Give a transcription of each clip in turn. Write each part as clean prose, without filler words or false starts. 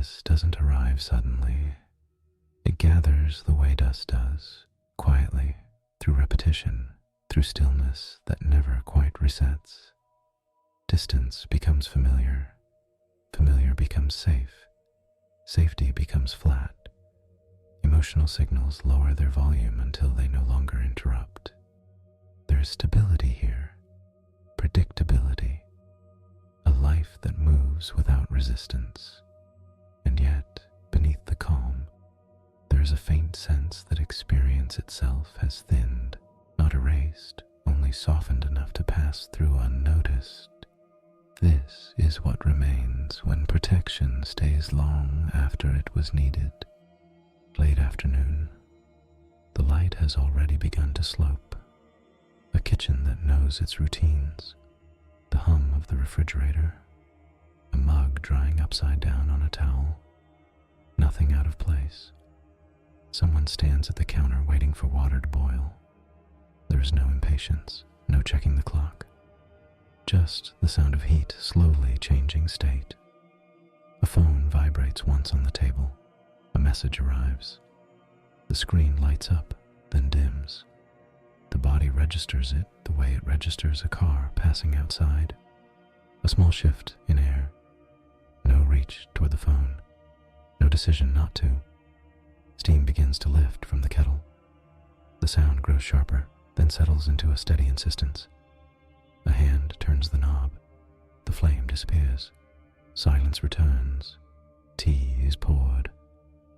steadiness doesn't arrive suddenly. It gathers the way dust does, quietly, through repetition, through stillness that never quite resets. Distance becomes familiar. Familiar becomes safe. Safety becomes flat. Emotional signals lower their volume until they no longer interrupt. There is stability here, predictability, a life that moves without resistance. And yet, beneath the calm, there is a faint sense that experience itself has thinned, not erased, only softened enough to pass through unnoticed. This is what remains when protection stays long after it was needed. Late afternoon. The light has already begun to slope. A kitchen that knows its routines. The hum of the refrigerator. A mug drying upside down on a towel. Nothing out of place. Someone stands at the counter waiting for water to boil. There is no impatience, no checking the clock. Just the sound of heat slowly changing state. A phone vibrates once on the table. A message arrives. The screen lights up, then dims. The body registers it the way it registers a car passing outside. A small shift in air. No reach toward the phone. No decision not to. Steam begins to lift from the kettle. The sound grows sharper, then settles into a steady insistence. A hand turns the knob. The flame disappears. Silence returns. Tea is poured.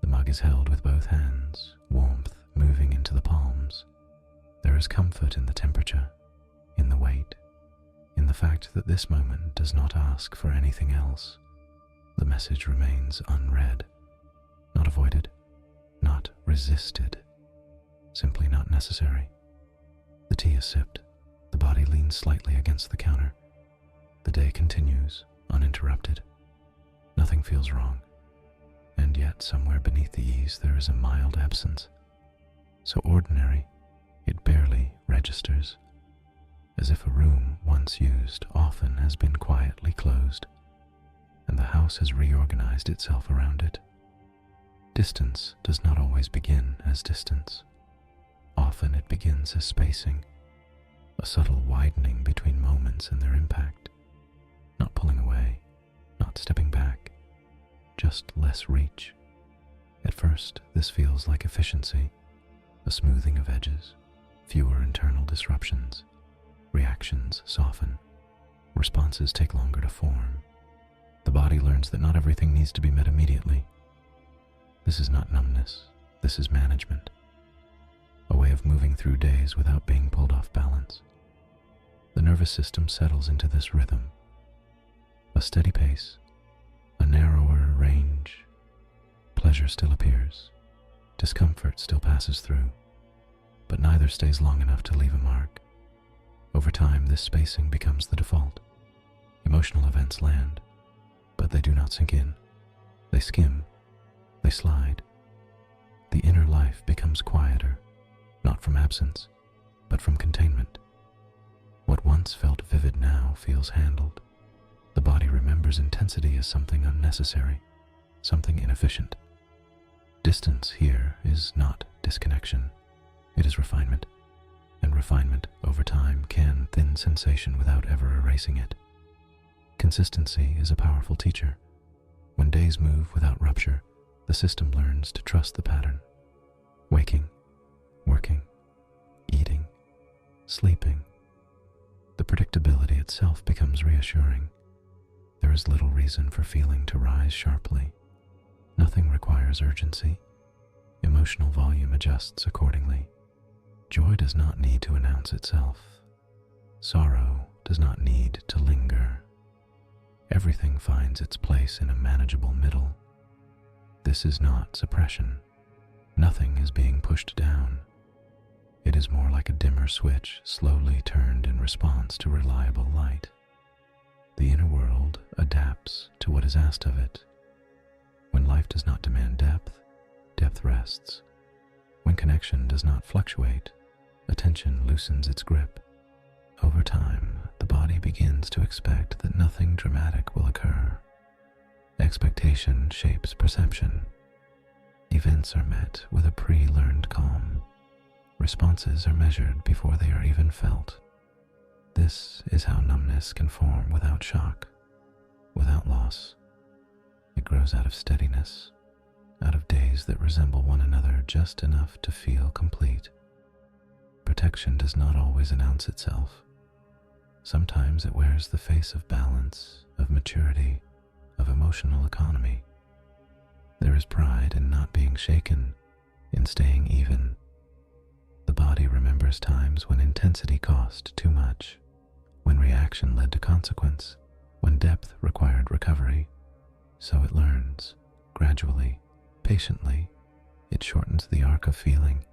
The mug is held with both hands, warmth moving into the palms. There is comfort in the temperature, in the weight, in the fact that this moment does not ask for anything else. The message remains unread, not avoided, not resisted, simply not necessary. The tea is sipped. The body leans slightly against the counter. The day continues, uninterrupted. Nothing feels wrong. And yet somewhere beneath the ease there is a mild absence. So ordinary, it barely registers. As if a room once used often has been quietly closed, and the house has reorganized itself around it. Distance does not always begin as distance. Often it begins as spacing, a subtle widening between moments and their impact. Not pulling away, not stepping back, just less reach. At first, this feels like efficiency, a smoothing of edges, fewer internal disruptions. Reactions soften. Responses take longer to form. The body learns that not everything needs to be met immediately. This is not numbness. This is management. A way of moving through days without being pulled off balance. The nervous system settles into this rhythm. A steady pace, a narrower range. Pleasure still appears. Discomfort still passes through, but neither stays long enough to leave a mark. Over time, this spacing becomes the default. Emotional events land, but they do not sink in. They skim, they slide. The inner life becomes quieter, not from absence, but from containment. What once felt vivid now feels handled. The body remembers intensity as something unnecessary, something inefficient. Distance here is not disconnection. It is refinement. And refinement, over time, can thin sensation without ever erasing it. Consistency is a powerful teacher. When days move without rupture, the system learns to trust the pattern. Waking, working, eating, sleeping. The predictability itself becomes reassuring. There is little reason for feeling to rise sharply. Nothing requires urgency. Emotional volume adjusts accordingly. Joy does not need to announce itself. Sorrow does not need to linger. Everything finds its place in a manageable middle. This is not suppression. Nothing is being pushed down. It is more like a dimmer switch slowly turned in response to reliable light. The inner world adapts to what is asked of it. When life does not demand depth, depth rests. When connection does not fluctuate, attention loosens its grip. Over time, the body begins to expect that nothing dramatic will occur. Expectation shapes perception. Events are met with a pre-learned calm. Responses are measured before they are even felt. This is how numbness can form without shock, without loss. It grows out of steadiness, out of days that resemble one another just enough to feel complete. Protection does not always announce itself. Sometimes it wears the face of balance, of maturity, of emotional economy. There is pride in not being shaken, in staying even. The body remembers times when intensity cost too much, when reaction led to consequence, when depth required recovery. So it learns, gradually, patiently. It shortens the arc of feeling,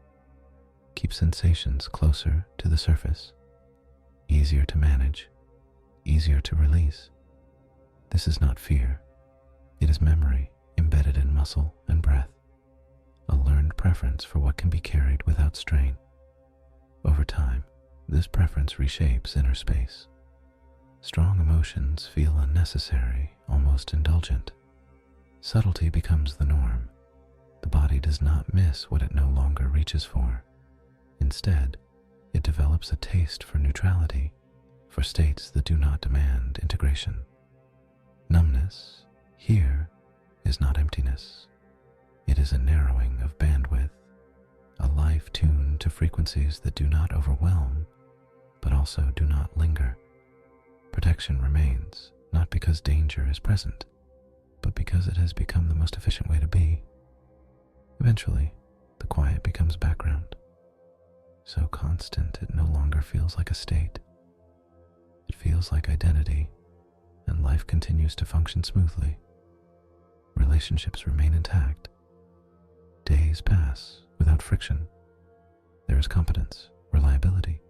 keeps sensations closer to the surface, easier to manage, easier to release. This is not fear. It is memory embedded in muscle and breath, a learned preference for what can be carried without strain. Over time, this preference reshapes inner space. Strong emotions feel unnecessary, almost indulgent. Subtlety becomes the norm. The body does not miss what it no longer reaches for. Instead, it develops a taste for neutrality, for states that do not demand integration. Numbness, here, is not emptiness. It is a narrowing of bandwidth, a life tuned to frequencies that do not overwhelm, but also do not linger. Protection remains, not because danger is present, but because it has become the most efficient way to be. Eventually, the quiet becomes background, so constant it no longer feels like a state. It feels like identity, and life continues to function smoothly. Relationships remain intact. Days pass without friction. There is competence, reliability,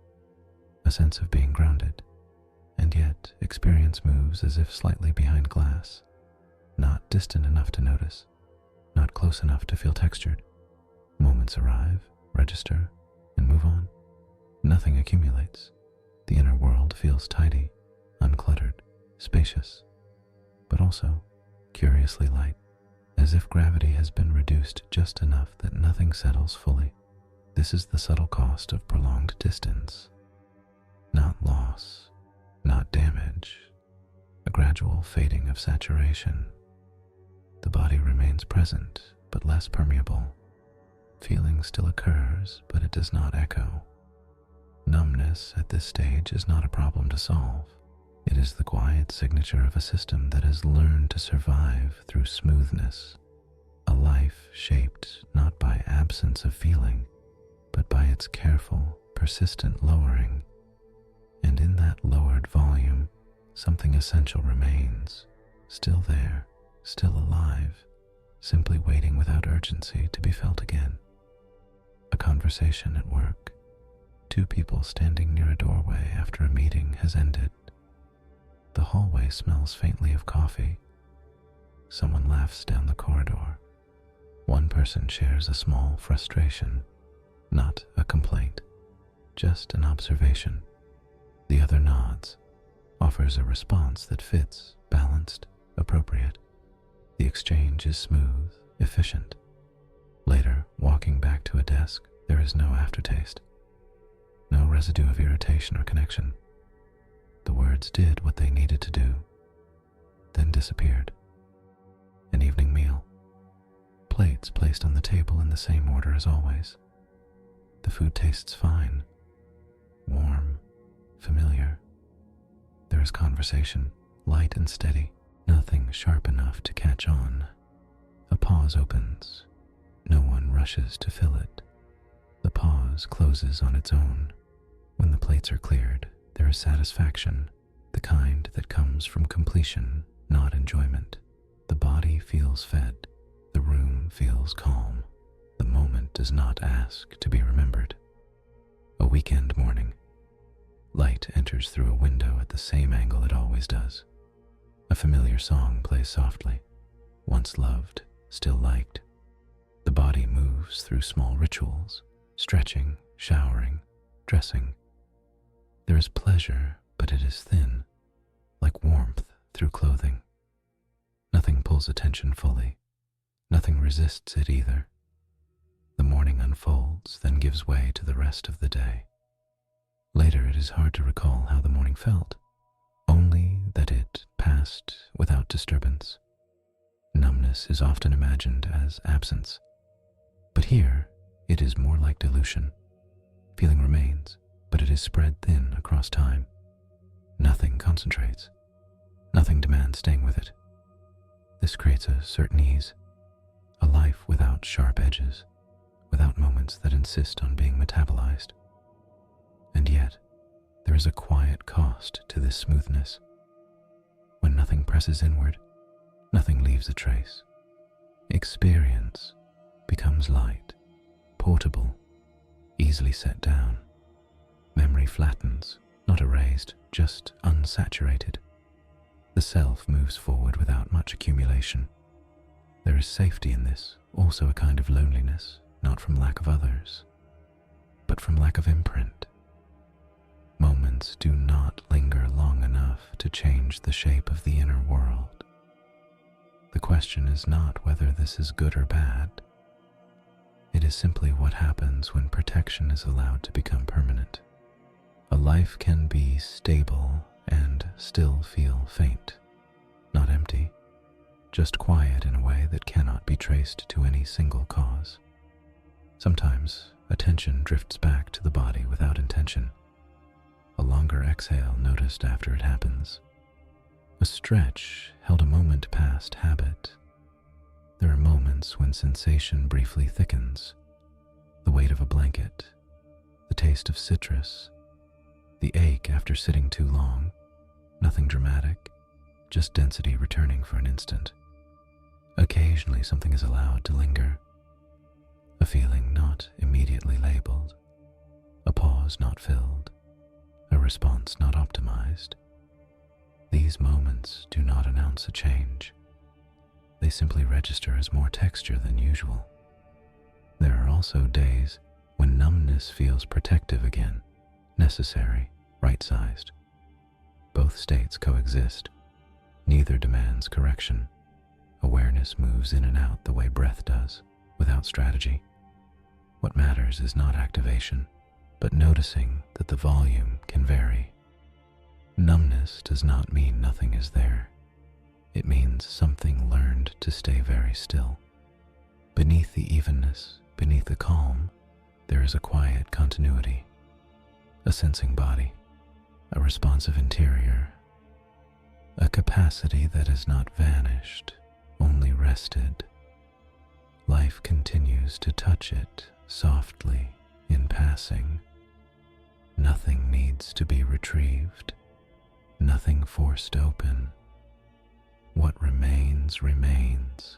a sense of being grounded, and yet experience moves as if slightly behind glass, not distant enough to notice, not close enough to feel textured. Moments arrive, register, and move on. Nothing accumulates. The inner world feels tidy, uncluttered, spacious, but also curiously light, as if gravity has been reduced just enough that nothing settles fully. This is the subtle cost of prolonged distance. Not loss, not damage, a gradual fading of saturation. The body remains present, but less permeable. Feeling still occurs, but it does not echo. Numbness at this stage is not a problem to solve. It is the quiet signature of a system that has learned to survive through smoothness, a life shaped not by absence of feeling, but by its careful, persistent lowering. And in that lowered volume, something essential remains, still there, still alive, simply waiting without urgency to be felt again. A conversation at work, two people standing near a doorway after a meeting has ended. The hallway smells faintly of coffee. Someone laughs down the corridor. One person shares a small frustration, not a complaint, just an observation. The other nods, offers a response that fits, balanced, appropriate. The exchange is smooth, efficient. Later, walking back to a desk, there is no aftertaste. No residue of irritation or connection. The words did what they needed to do, then disappeared. An evening meal. Plates placed on the table in the same order as always. The food tastes fine, warm, familiar. There is conversation, light and steady, nothing sharp enough to catch on. A pause opens. No one rushes to fill it. The pause closes on its own. When the plates are cleared, there is satisfaction, the kind that comes from completion, not enjoyment. The body feels fed. The room feels calm. The moment does not ask to be remembered. A weekend morning. Light enters through a window at the same angle it always does. A familiar song plays softly. Once loved, still liked. The body moves through small rituals, stretching, showering, dressing. There is pleasure, but it is thin, like warmth through clothing. Nothing pulls attention fully. Nothing resists it either. The morning unfolds, then gives way to the rest of the day. Later it is hard to recall how the morning felt, only that it passed without disturbance. Numbness is often imagined as absence, but here it is more like dilution. Feeling remains, but it is spread thin across time. Nothing concentrates. Nothing demands staying with it. This creates a certain ease, a life without sharp edges, without moments that insist on being metabolized. And yet, there is a quiet cost to this smoothness. When nothing presses inward, nothing leaves a trace. Experience becomes light, portable, easily set down. Memory flattens, not erased, just unsaturated. The self moves forward without much accumulation. There is safety in this, also a kind of loneliness, not from lack of others, but from lack of imprint. Moments do not linger long enough to change the shape of the inner world. The question is not whether this is good or bad. It is simply what happens when protection is allowed to become permanent. A life can be stable and still feel faint, not empty, just quiet in a way that cannot be traced to any single cause. Sometimes attention drifts back to the body without intention. A longer exhale noticed after it happens. A stretch held a moment past habit. There are moments when sensation briefly thickens. The weight of a blanket, the taste of citrus, the ache after sitting too long. Nothing dramatic, just density returning for an instant. Occasionally something is allowed to linger. A feeling not immediately labeled. A pause not filled. A response not optimized. These moments do not announce a change. They simply register as more texture than usual. There are also days when numbness feels protective again, necessary, right-sized. Both states coexist. Neither demands correction. Awareness moves in and out the way breath does, without strategy. What matters is not activation, but noticing that the volume can vary. Numbness does not mean nothing is there. It means something learned to stay very still. Beneath the evenness, beneath the calm, there is a quiet continuity, a sensing body, a responsive interior, a capacity that has not vanished, only rested. Life continues to touch it softly in passing. Nothing needs to be retrieved, nothing forced open. What remains, remains.